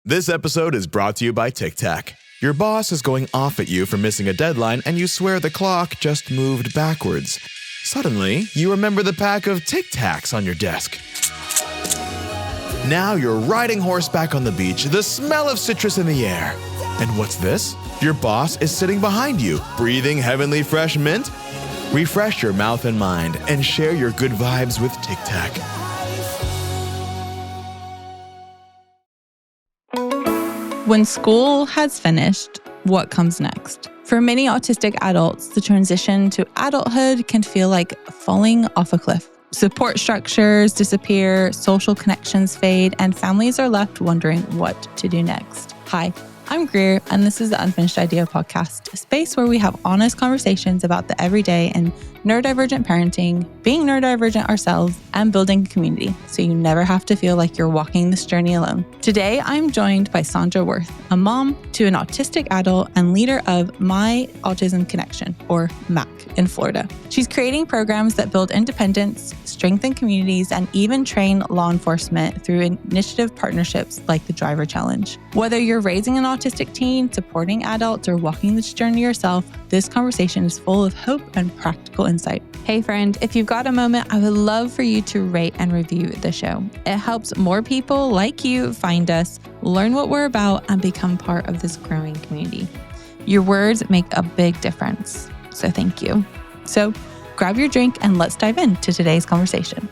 This episode is brought to you by Tic Tac. Your boss is going off at you for missing a deadline and you swear the clock just moved backwards. Suddenly, you remember the pack of Tic Tacs on your desk. Now you're riding horseback on the beach, the smell of citrus in the air. And what's this? Your boss is sitting behind you, breathing heavenly fresh mint? Refresh your mouth and mind and share your good vibes with Tic Tac. When school has finished, what comes next? For many autistic adults, the transition to adulthood can feel like falling off a cliff. Support structures disappear, social connections fade, and families are left wondering what to do next. Hi, I'm Greer, and this is the Unfinished Idea podcast, a space where we have honest conversations about the everyday and neurodivergent parenting, being neurodivergent ourselves, and building a community so you never have to feel like you're walking this journey alone. Today, I'm joined by Sandra Worth, a mom to an autistic adult and leader of My Autism Connection, or MAC, in Florida. She's creating programs that build independence, strengthen communities, and even train law enforcement through initiative partnerships like the Driver Challenge. Whether you're raising an autistic teen, supporting adults, or walking this journey yourself, this conversation is full of hope and practical insight. Hey friend, if you've got a moment, I would love for you to rate and review the show. It helps more people like you find us, learn what we're about, and become part of this growing community. Your words make a big difference, so thank you. So grab your drink and let's dive into today's conversation.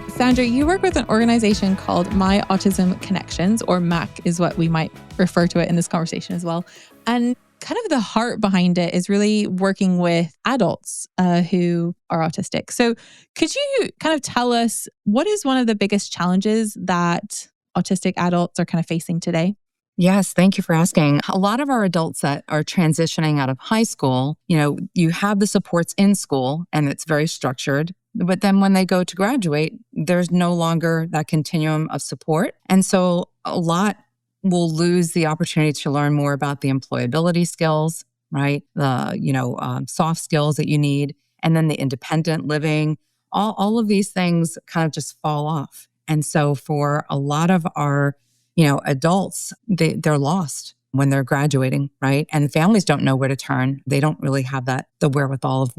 Sandra, you work with an organization called My Autism Connections, or MAC is what we might refer to it in this conversation as well. And kind of the heart behind it is really working with adults who are autistic. So could you kind of tell us what is one of the biggest challenges that autistic adults are kind of facing today? Yes, thank you for asking. A lot of our adults that are transitioning out of high school, you have the supports in school and it's very structured. But then when they go to graduate, there's no longer that continuum of support. And so a lot will lose the opportunity to learn more about the employability skills, right? The, soft skills that you need, and then the independent living. All of these things kind of just fall off. And so for a lot of our adults, they're lost when they're graduating, right? And families don't know where to turn. They don't really have the wherewithal of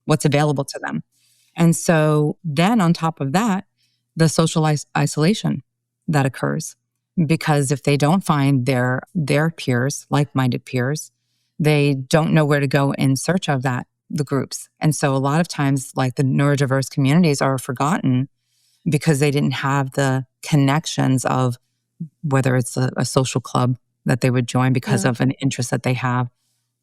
what's available to them. And so then on top of that, the social isolation that occurs, because if they don't find their peers, like-minded peers, they don't know where to go in search of the groups. And so a lot of times, like the neurodiverse communities are forgotten because they didn't have the connections of whether it's a social club that they would join because of an interest that they have.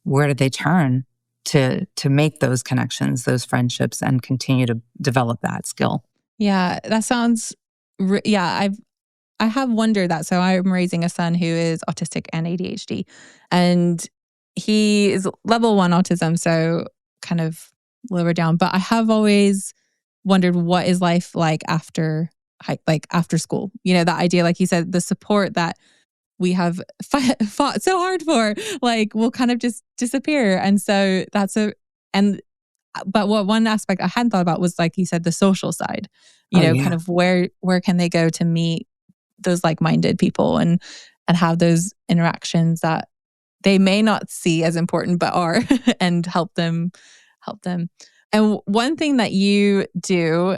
Where did they turn to make those connections, those friendships, and continue to develop that skill? Yeah, that sounds, I have wondered that. So I'm raising a son who is autistic and ADHD, and he is level 1 autism, so kind of lower down. But I have always wondered, what is life like after school? That idea, like you said, the support that we have fought so hard for, will kind of just disappear. And so but what one aspect I hadn't thought about was, like you said, the social side, kind of where can they go to meet those like-minded people and have those interactions that they may not see as important, but are, and help them. And one thing that you do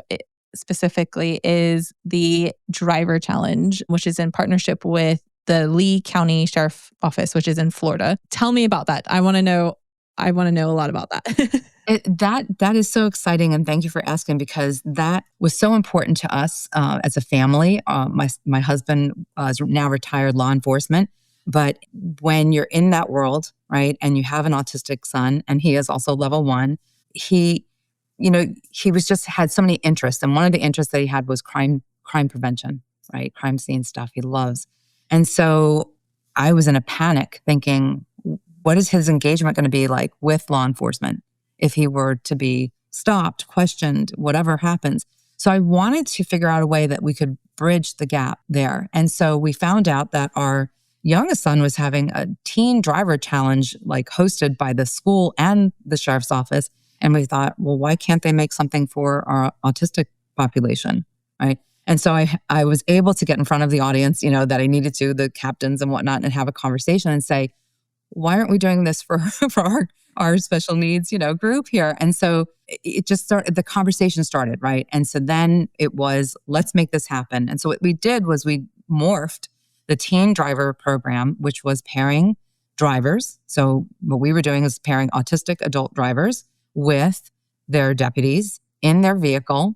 specifically is the Driver Challenge, which is in partnership with the Lee County Sheriff Office, which is in Florida. Tell me about that. I want to know a lot about that. That is so exciting, and thank you for asking, because that was so important to us as a family. My husband is now retired law enforcement, but when you're in that world, right, and you have an autistic son, and he is also level 1, he was just had so many interests, and one of the interests that he had was crime prevention, right, crime scene stuff he loves. And so I was in a panic thinking, what is his engagement going to be like with law enforcement if he were to be stopped, questioned, whatever happens? So I wanted to figure out a way that we could bridge the gap there. And so we found out that our youngest son was having a teen driver challenge, hosted by the school and the sheriff's office. And we thought, well, why can't they make something for our autistic population? right? And so I was able to get in front of the audience, that I needed to, the captains and whatnot, and have a conversation and say, why aren't we doing this for, for our special needs, group here? And so it just started, the conversation started, right? And so then it was, let's make this happen. And so what we did was we morphed the teen driver program, which was pairing drivers. So what we were doing is pairing autistic adult drivers with their deputies in their vehicle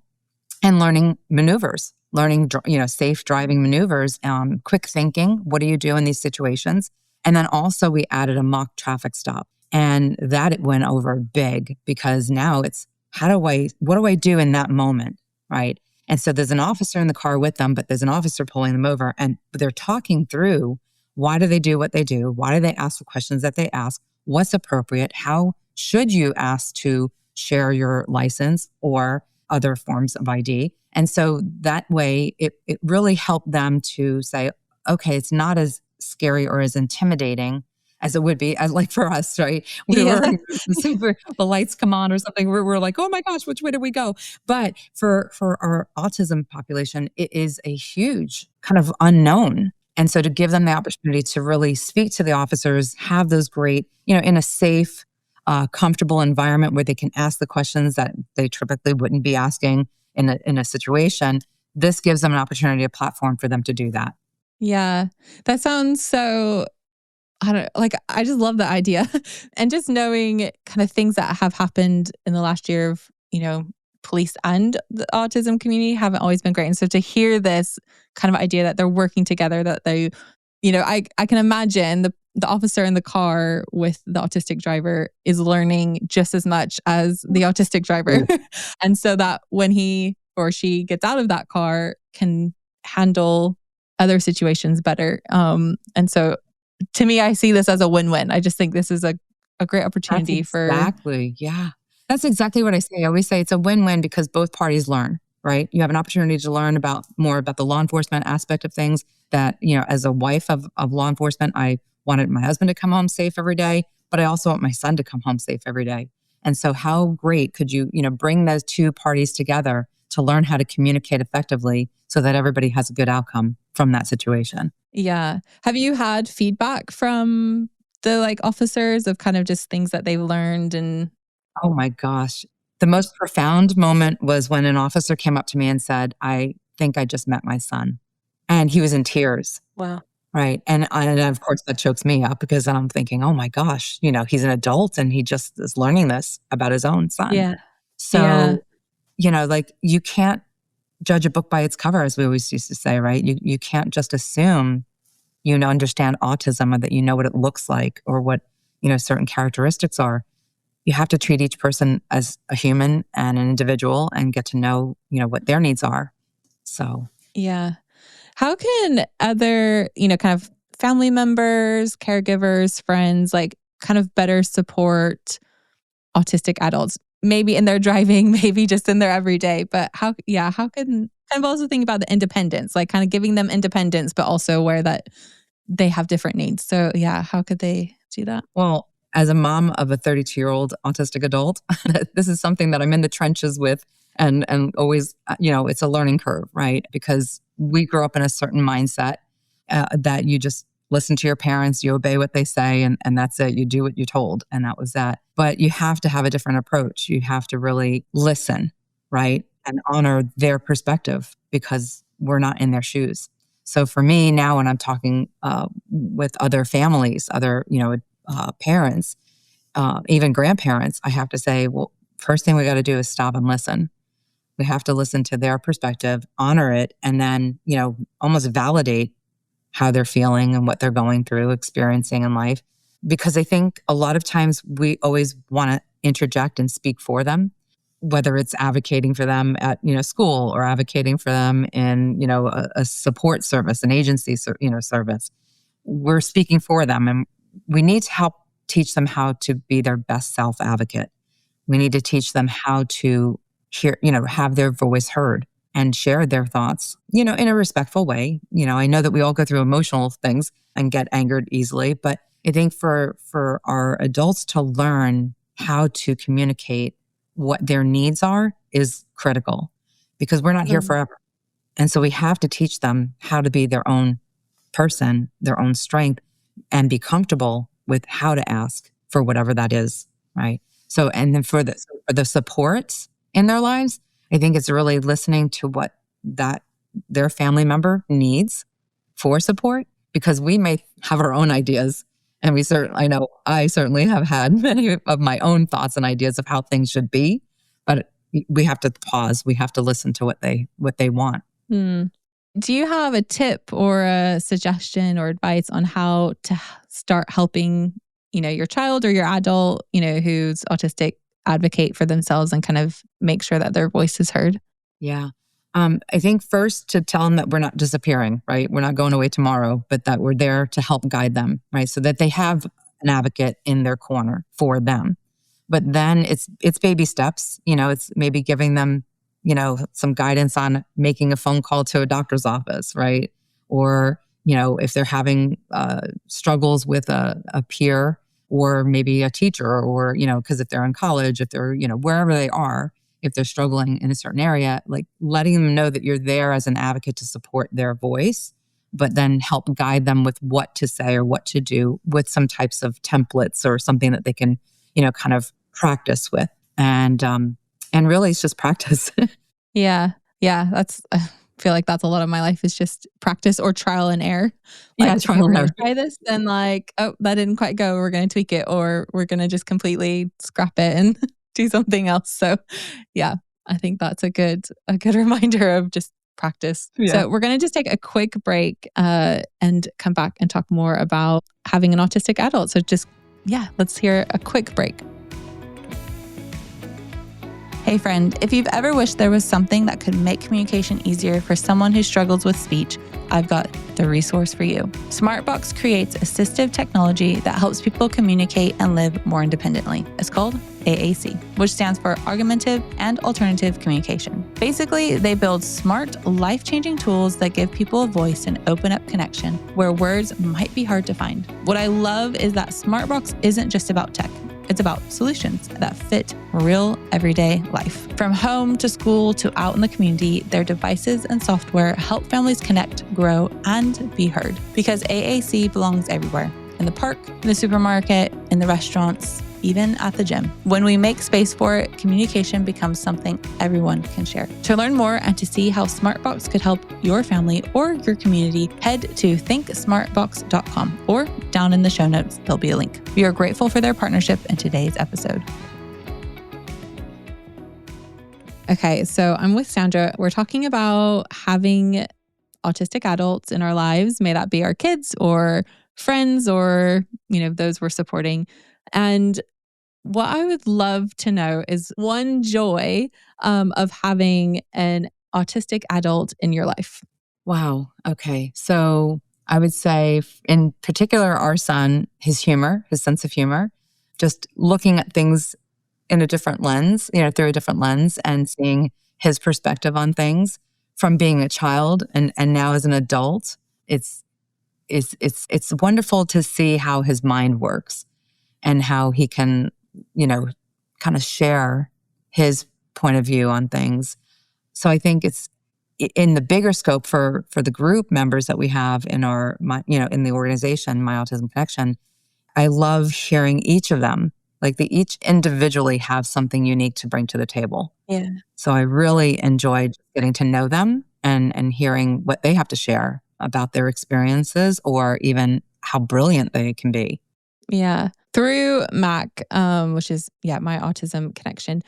and learning maneuvers, learning, safe driving maneuvers, quick thinking. What do you do in these situations? And then also we added a mock traffic stop, and that it went over big because now it's, what do I do in that moment? Right. And so there's an officer in the car with them, but there's an officer pulling them over, and they're talking through, why do they do what they do? Why do they ask the questions that they ask? What's appropriate? How should you ask to share your license or other forms of ID? And so that way it really helped them to say, okay, it's not as scary or as intimidating as it would be, as like for us, right? We Yeah. were the lights come on or something. We're like, oh my gosh, which way do we go? But for our autism population, it is a huge kind of unknown. And so to give them the opportunity to really speak to the officers, have those great, in a safe, comfortable environment where they can ask the questions that they typically wouldn't be asking in a situation, this gives them an opportunity, a platform for them to do that. Yeah. That sounds so, I just love the idea. And just knowing kind of things that have happened in the last year of, police and the autism community haven't always been great. And so to hear this kind of idea that they're working together, that they, I can imagine the officer in the car with the autistic driver is learning just as much as the autistic driver. And so that when he or she gets out of that car, can handle other situations better. And so to me, I see this as a win-win. I just think this is a great opportunity for... Exactly. Yeah. That's exactly what I say. I always say it's a win-win because both parties learn, right? You have an opportunity to learn more about the law enforcement aspect of things that, as a wife of law enforcement, I wanted my husband to come home safe every day, but I also want my son to come home safe every day. And so how great could you, bring those two parties together to learn how to communicate effectively so that everybody has a good outcome from that situation? Yeah. Have you had feedback from the officers of kind of just things that they've learned? And oh my gosh. The most profound moment was when an officer came up to me and said, I think I just met my son. And he was in tears. wow. Right. And of course that chokes me up because I'm thinking, oh my gosh, he's an adult and he just is learning this about his own son. Yeah. So, you can't judge a book by its cover, as we always used to say, right? You can't just assume understand autism or that you know what it looks like or what, certain characteristics are. You have to treat each person as a human and an individual and get to know, what their needs are. So, yeah. How can other, kind of family members, caregivers, friends, kind of better support autistic adults? Maybe in their driving, maybe just in their everyday, but how can kind of also think about the independence, kind of giving them independence, but also aware that they have different needs. So yeah, how could they do that? Well, as a mom of a 32-year-old autistic adult, this is something that I'm in the trenches with and always, it's a learning curve, right? Because we grew up in a certain mindset that you just listen to your parents, you obey what they say, and that's it. You do what you're told, and that was that. But you have to have a different approach. You have to really listen, right? And honor their perspective because we're not in their shoes. So for me now, when I'm talking with other families, other, parents, even grandparents, I have to say, well, first thing we got to do is stop and listen. We have to listen to their perspective, honor it, and then, almost validate how they're feeling and what they're going through, experiencing in life. Because I think a lot of times we always want to interject and speak for them, whether it's advocating for them at, school or advocating for them in, a support service, an agency, service. We're speaking for them, and we need to help teach them how to be their best self-advocate. We need to teach them how to hear, have their voice heard and share their thoughts, in a respectful way. I know that we all go through emotional things and get angered easily, but I think for our adults to learn how to communicate what their needs are is critical because we're not here forever. And so we have to teach them how to be their own person, their own strength, and be comfortable with how to ask for whatever that is, right? So, and then for the supports in their lives, I think it's really listening to what their family member needs for support, because we may have our own ideas. And I certainly have had many of my own thoughts and ideas of how things should be, but we have to pause. We have to listen to what they want. Hmm. Do you have a tip or a suggestion or advice on how to start helping, your child or your adult, who's autistic, advocate for themselves and kind of make sure that their voice is heard? Yeah. I think first to tell them that we're not disappearing, right? We're not going away tomorrow, but that we're there to help guide them, right? So that they have an advocate in their corner for them. But then it's baby steps. It's maybe giving them, some guidance on making a phone call to a doctor's office, right? Or, if they're having struggles with a peer or maybe a teacher, or, because if they're in college, if they're, wherever they are, if they're struggling in a certain area, like letting them know that you're there as an advocate to support their voice, but then help guide them with what to say or what to do with some types of templates or something that they can, kind of practice with. And really it's just practice. Yeah. I feel like that's a lot of my life is just practice or trial and error. Like, trial and error. Try this and oh, that didn't quite go. We're going to tweak it, or we're going to just completely scrap it and do something else. So yeah, I think that's a good reminder of just practice. Yeah. So we're going to just take a quick break and come back and talk more about having an autistic adult. So let's hear a quick break. Hey friend, if you've ever wished there was something that could make communication easier for someone who struggles with speech, I've got the resource for you. SmartBox creates assistive technology that helps people communicate and live more independently. It's called AAC, which stands for Augmentative and Alternative Communication. Basically, they build smart, life-changing tools that give people a voice and open up connection where words might be hard to find. What I love is that SmartBox isn't just about tech. It's about solutions that fit real everyday life. From home to school to out in the community, their devices and software help families connect, grow, and be heard. Because AAC belongs everywhere. In the park, in the supermarket, in the restaurants, even at the gym. When we make space for it, communication becomes something everyone can share. To learn more and to see how SmartBox could help your family or your community, head to thinksmartbox.com, or down in the show notes, there'll be a link. We are grateful for their partnership in today's episode. Okay, so I'm with Sandra. We're talking about having autistic adults in our lives, may that be our kids or friends or, those we're supporting. And what I would love to know is one joy of having an autistic adult in your life. Wow. Okay. So I would say in particular, our son, his sense of humor, just looking at things in a different lens, through a different lens, and seeing his perspective on things from being a child and now as an adult. It's wonderful to see how his mind works and how he can, kind of share his point of view on things. So I think it's in the bigger scope for the group members that we have in in the organization, My Autism Connection. I love hearing each of them. Like they each individually have something unique to bring to the table. Yeah. So I really enjoyed getting to know them and hearing what they have to share about their experiences or even how brilliant they can be. Yeah. Through MAC, which is, My Autism Connection.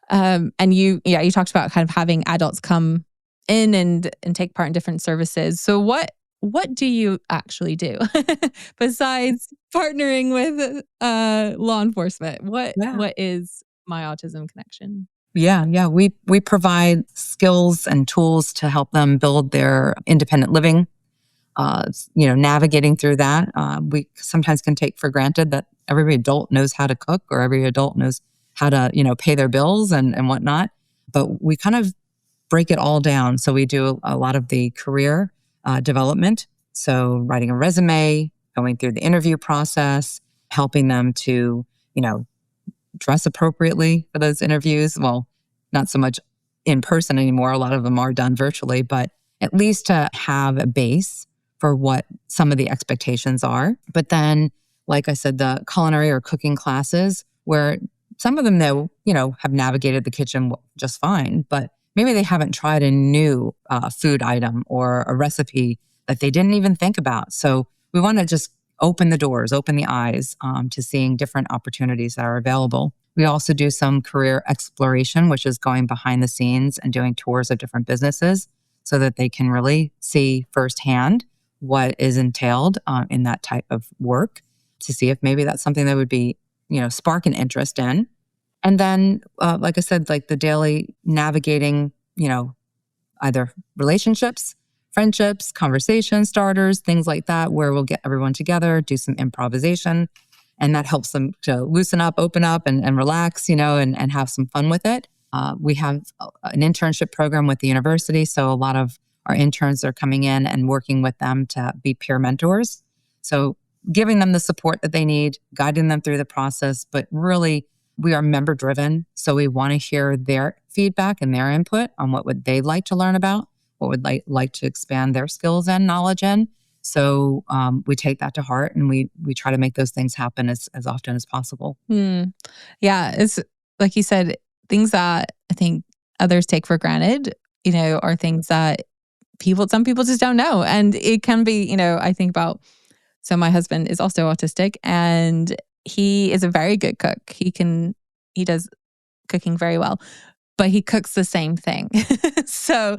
And you talked about kind of having adults come in and take part in different services. So what do you actually do besides partnering with law enforcement? What is My Autism Connection? Yeah. We provide skills and tools to help them build their independent living. Navigating through that. We sometimes can take for granted that every adult knows how to cook or every adult knows how to, pay their bills and whatnot. But we kind of break it all down. So we do a lot of the career development. So writing a resume, going through the interview process, helping them to, dress appropriately for those interviews. Well, not so much in person anymore. A lot of them are done virtually, but at least to have a base for what some of the expectations are. But then, like I said, the culinary or cooking classes where some of them, though, have navigated the kitchen just fine, but maybe they haven't tried a new food item or a recipe that they didn't even think about. So we want to just open the doors, open the eyes to seeing different opportunities that are available. We also do some career exploration, which is going behind the scenes and doing tours of different businesses so that they can really see firsthand what is entailed in that type of work to see if maybe that's something that would be, spark an interest in. And then, like I said, like the daily navigating, either relationships, friendships, conversation starters, things like that, where we'll get everyone together, do some improvisation, and that helps them to loosen up, open up, and relax, and have some fun with it. We have an internship program with the university, so a lot of our interns are coming in and working with them to be peer mentors. So giving them the support that they need, guiding them through the process, but really we are member driven. So we want to hear their feedback and their input on what would they like to learn about, what would like to expand their skills and knowledge in. So we take that to heart and we try to make those things happen as often as possible. Yeah, it's like you said, things that I think others take for granted, are things that some people just don't know. And it can be, I think about, so my husband is also autistic and he is a very good cook. He does cooking very well, but he cooks the same thing. So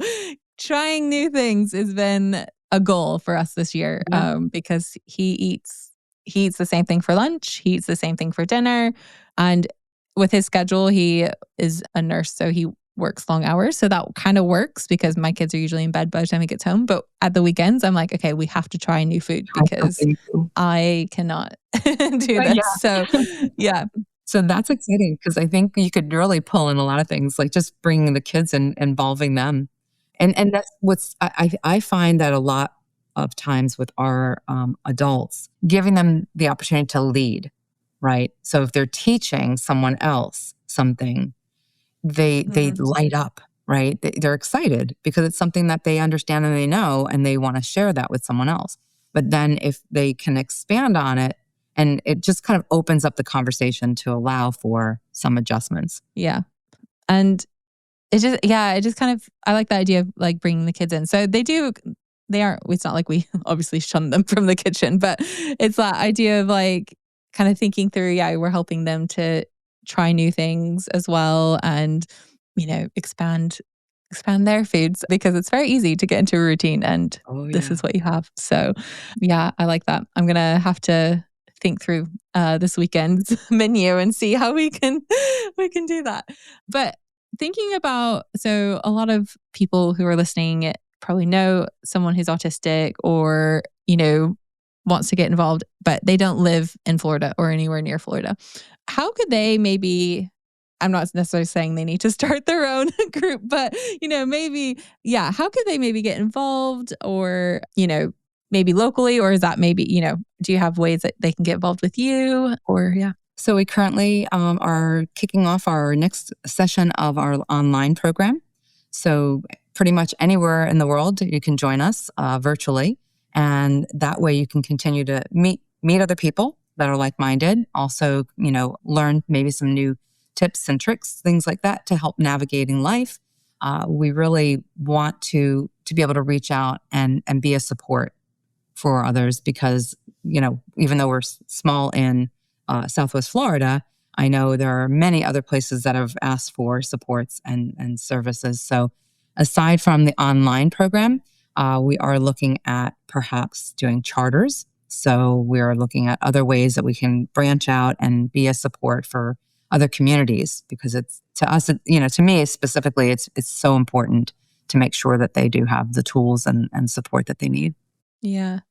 trying new things has been a goal for us this year, because he eats the same thing for lunch. He eats the same thing for dinner. And with his schedule, he is a nurse, so he works long hours. So that kind of works because my kids are usually in bed by the time he gets home. But at the weekends, I'm like, okay, we have to try new food because I cannot do this. Yeah. So yeah. So that's exciting because I think you could really pull in a lot of things, like just bringing the kids and involving them. And that's what's, I find that a lot of times with our adults, giving them the opportunity to lead, right? So if they're teaching someone else something, they light up, right? They're excited because it's something that they understand and they know, and they want to share that with someone else. But then if they can expand on it, and it just kind of opens up the conversation to allow for some adjustments. Yeah. And it just kind of, I like the idea of like bringing the kids in. So it's not like we obviously shun them from the kitchen, but it's that idea of like kind of thinking through, we're helping them to try new things as well and, expand their foods because it's very easy to get into a routine and this is what you have. So yeah, I like that. I'm going to have to think through this weekend's menu and see how we can do that. But thinking about, so a lot of people who are listening probably know someone who's autistic or, wants to get involved, but they don't live in Florida or anywhere near Florida. How could they maybe, I'm not necessarily saying they need to start their own group, but, maybe, how could they maybe get involved or, maybe locally, or is that maybe, do you have ways that they can get involved with you or, So we currently are kicking off our next session of our online program. So pretty much anywhere in the world, you can join us virtually. And that way you can continue to meet other people that are like-minded. Also, learn maybe some new tips and tricks, things like that to help navigating life. We really want to be able to reach out and be a support for others because, even though we're small in Southwest Florida, I know there are many other places that have asked for supports and services. So aside from the online program, we are looking at perhaps doing charters. So we are looking at other ways that we can branch out and be a support for other communities because it's, to us, to me specifically, it's so important to make sure that they do have the tools and support that they need. Yeah.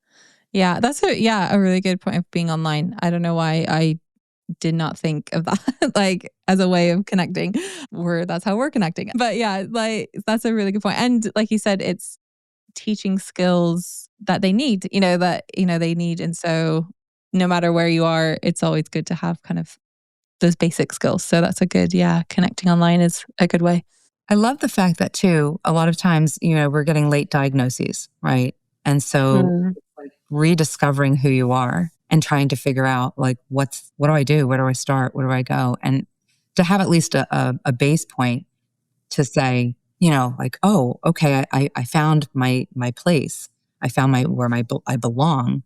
Yeah. That's a really good point of being online. I don't know why I did not think of that like as a way of connecting, that's how we're connecting. But that's a really good point. And like you said, it's teaching skills that they need, they need. And so no matter where you are, it's always good to have kind of those basic skills. So that's a good, connecting online is a good way. I love the fact that too, a lot of times, we're getting late diagnoses, right? And so like rediscovering who you are and trying to figure out like, what do I do? Where do I start? Where do I go? And to have at least a base point to say, like, oh, okay, I found my place. I found I belong.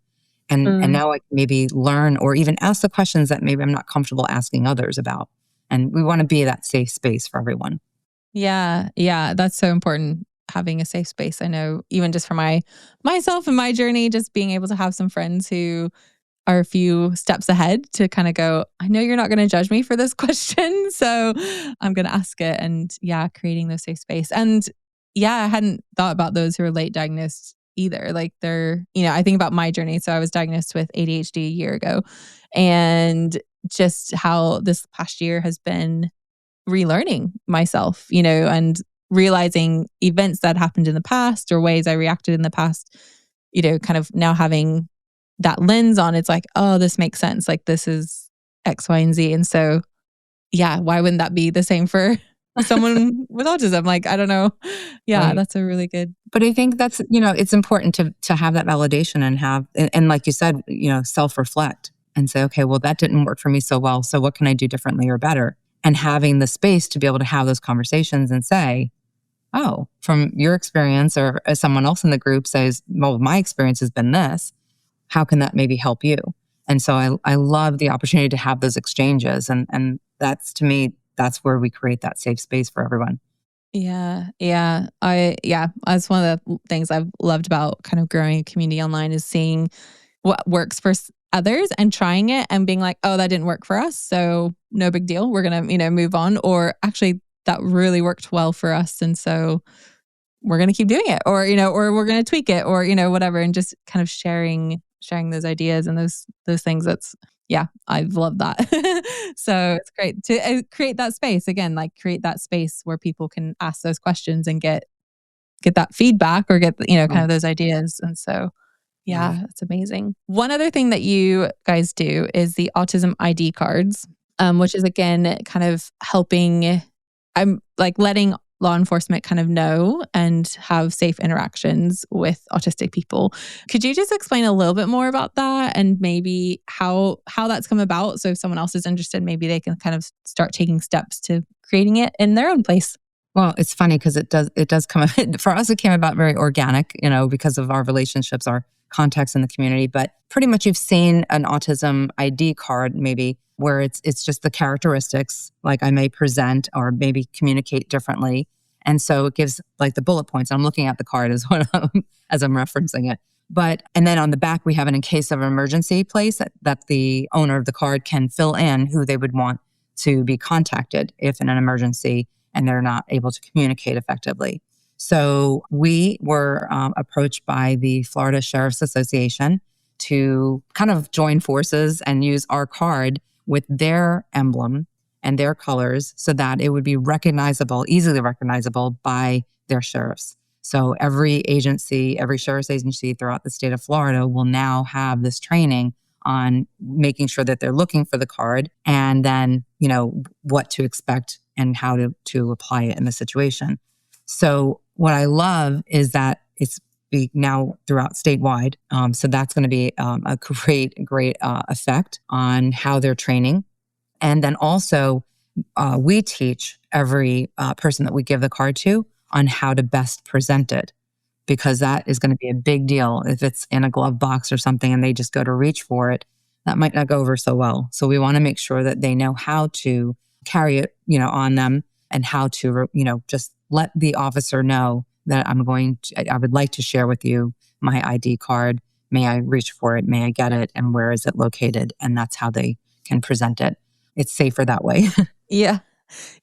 And now I can maybe learn or even ask the questions that maybe I'm not comfortable asking others about. And we want to be that safe space for everyone. Yeah. Yeah. That's so important. Having a safe space. I know even just for myself and my journey, just being able to have some friends who are a few steps ahead to kind of go, I know you're not going to judge me for this question, so I'm going to ask it. And yeah, creating those safe space. And yeah, I hadn't thought about those who are late diagnosed either. Like I think about my journey. So I was diagnosed with ADHD a year ago, and just how this past year has been relearning myself, and realizing events that happened in the past or ways I reacted in the past, kind of now having that lens on. It's like, oh, this makes sense. Like this is X, Y, and Z. And so, yeah, why wouldn't that be the same for someone with autism? Like, I don't know. Yeah, Right. that's a really good. But I think that's, it's important to have that validation and like you said, self-reflect and say, okay, well, that didn't work for me so well. So what can I do differently or better? And having the space to be able to have those conversations and say, oh, from your experience or as someone else in the group says, well, my experience has been this. How can that maybe help you? And so I love the opportunity to have those exchanges. And that's, to me, that's where we create that safe space for everyone. Yeah. Yeah. That's one of the things I've loved about kind of growing a community online is seeing what works for others and trying it and being like, oh, that didn't work for us. So no big deal. We're going to, move on. Or actually that really worked well for us. And so we're going to keep doing it, or, or we're going to tweak it, or, whatever. And just kind of sharing those ideas and those things. I've loved that. So it's great to create that space again, like create that space where people can ask those questions and get that feedback or get, kind of those ideas. And so, yeah, it's amazing. One other thing that you guys do is the autism ID cards, which is again, kind of helping, I'm like letting law enforcement kind of know and have safe interactions with autistic people. Could you just explain a little bit more about that and maybe how that's come about? So if someone else is interested, maybe they can kind of start taking steps to creating it in their own place. Well, it's funny because it does come for us. It came about very organic, because of our relationships, our contacts in the community. But pretty much, you've seen an autism ID card, maybe where it's just the characteristics, like I may present or maybe communicate differently, and so it gives like the bullet points. I'm looking at the card as as I'm referencing it. And then on the back, we have an in case of emergency place that the owner of the card can fill in who they would want to be contacted if in an emergency and they're not able to communicate effectively. So we were approached by the Florida Sheriff's Association to kind of join forces and use our card with their emblem and their colors so that it would be easily recognizable by their sheriffs. So every sheriff's agency throughout the state of Florida will now have this training on making sure that they're looking for the card and then, what to expect and how to apply it in the situation. So what I love is that it's now throughout statewide. So that's going to be a great effect on how they're training. And then also we teach every person that we give the card to on how to best present it, because that is going to be a big deal. If it's in a glove box or something and they just go to reach for it, that might not go over so well. So we want to make sure that they know how to carry it, on them and how to, just let the officer know that I would like to share with you my ID card. May I reach for it? May I get it? And where is it located? And that's how they can present it. It's safer that way. Yeah.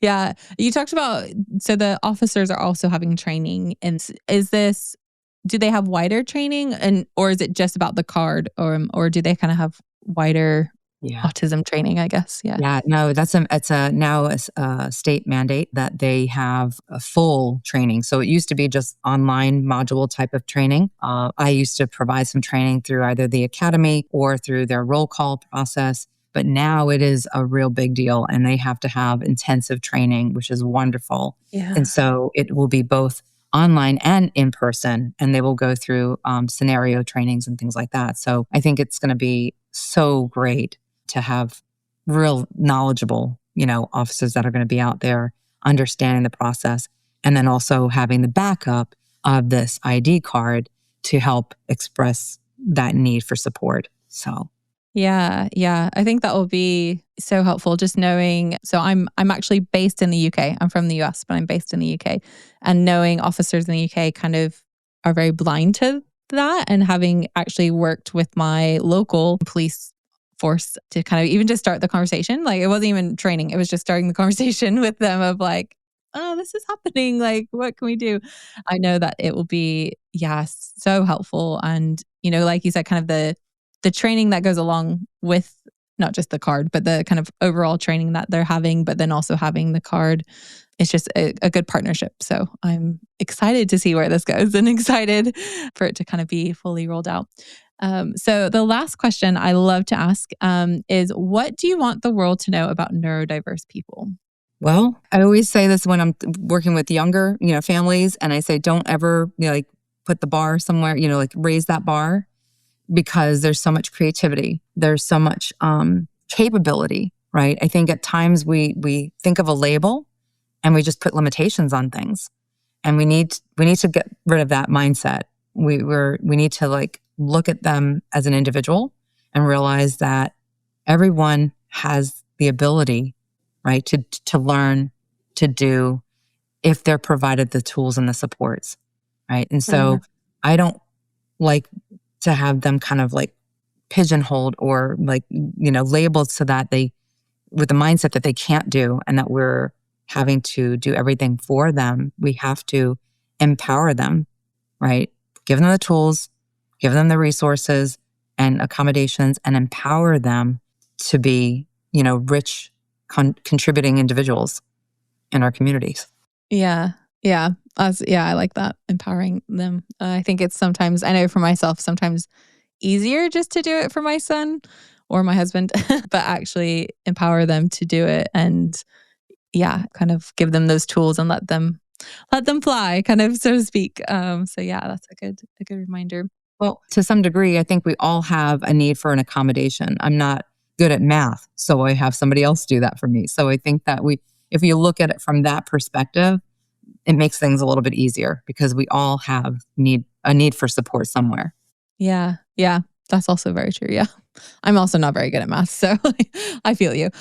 Yeah. You talked about, so the officers are also having training. And do they have wider training or is it just about the card or do they kind of have wider autism training, I guess? Yeah. Yeah, no, it's now a state mandate that they have a full training. So it used to be just online module type of training. I used to provide some training through either the academy or through their roll call process. But now it is a real big deal, and they have to have intensive training, which is wonderful. Yeah. And so it will be both online and in person, and they will go through scenario trainings and things like that. So I think it's going to be so great to have real knowledgeable, officers that are going to be out there understanding the process, and then also having the backup of this ID card to help express that need for support. So Yeah. I think that will be so helpful, just knowing. So I'm actually based in the UK. I'm from the US, but I'm based in the UK. And knowing officers in the UK kind of are very blind to that, and having actually worked with my local police force to kind of even just start the conversation. Like, it wasn't even training. It was just starting the conversation with them of like, oh, this is happening. Like, what can we do? I know that it will be, yes, so helpful. And, like you said, kind of the training that goes along with not just the card, but the kind of overall training that they're having, but then also having the card. It's just a good partnership. So I'm excited to see where this goes and excited for it to kind of be fully rolled out. So the last question I love to ask is, what do you want the world to know about neurodiverse people? Well, I always say this when I'm working with younger, families, and I say, don't ever, put the bar somewhere, raise that bar, because there's so much creativity. There's so much capability, right? I think at times we think of a label and we just put limitations on things, and we need to get rid of that mindset. We need to look at them as an individual and realize that everyone has the ability, right, to learn, to do, if they're provided the tools and the supports, right? And so I don't like to have them kind of pigeonholed or labeled so that with the mindset that they can't do, and that we're having to do everything for them. We have to empower them, right? Give them the tools, give them the resources and accommodations, and empower them to be, rich, contributing individuals in our communities. Yeah. I like that. Empowering them. I think it's sometimes, I know for myself, sometimes easier just to do it for my son or my husband, but actually empower them to do it, and kind of give them those tools and let them fly, kind of, so to speak. So that's a good reminder. Well, to some degree, I think we all have a need for an accommodation. I'm not good at math, so I have somebody else do that for me. So I think that if you look at it from that perspective, it makes things a little bit easier, because we all have a need for support somewhere. Yeah, that's also very true. Yeah, I'm also not very good at math, so I feel you.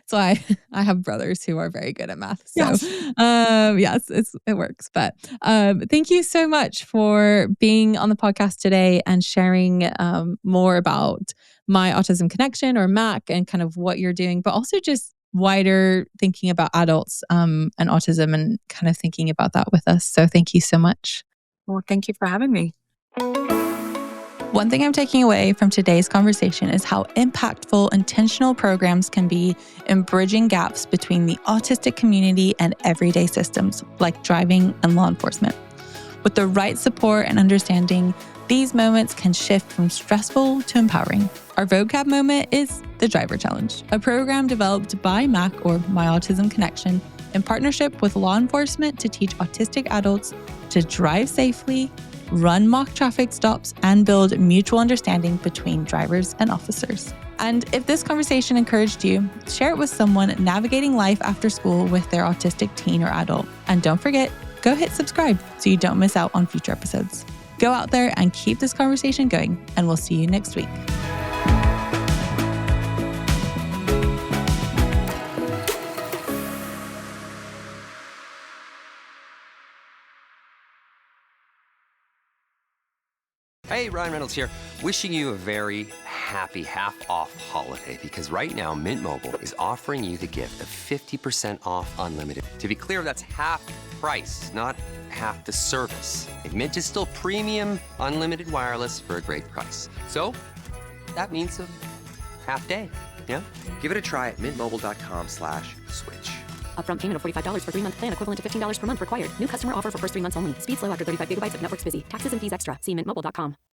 So I have brothers who are very good at math. So yes, it works. But thank you so much for being on the podcast today and sharing more about My Autism Connection, or MAC, and kind of what you're doing, but also just wider thinking about adults and autism, and kind of thinking about that with us. So thank you so much. Well, thank you for having me. One thing I'm taking away from today's conversation is how impactful intentional programs can be in bridging gaps between the autistic community and everyday systems like driving and law enforcement. With the right support and understanding, these moments can shift from stressful to empowering. Our vocab moment is the Driver Challenge, a program developed by MAC, or My Autism Connection, in partnership with law enforcement to teach autistic adults to drive safely, run mock traffic stops, and build mutual understanding between drivers and officers. And if this conversation encouraged you, share it with someone navigating life after school with their autistic teen or adult. And don't forget, go hit subscribe so you don't miss out on future episodes. Go out there and keep this conversation going, and we'll see you next week. Hey, Ryan Reynolds here, wishing you a very happy half-off holiday, because right now Mint Mobile is offering you the gift of 50% off unlimited. To be clear, that's half price, not half the service. And Mint is still premium unlimited wireless for a great price. So that means a half day, yeah? Give it a try at mintmobile.com/switch. Upfront payment of $45 for 3-month plan, equivalent to $15 per month required. New customer offer for first 3 months only. Speeds slow after 35 gigabytes if network's busy. Taxes and fees extra. See mintmobile.com.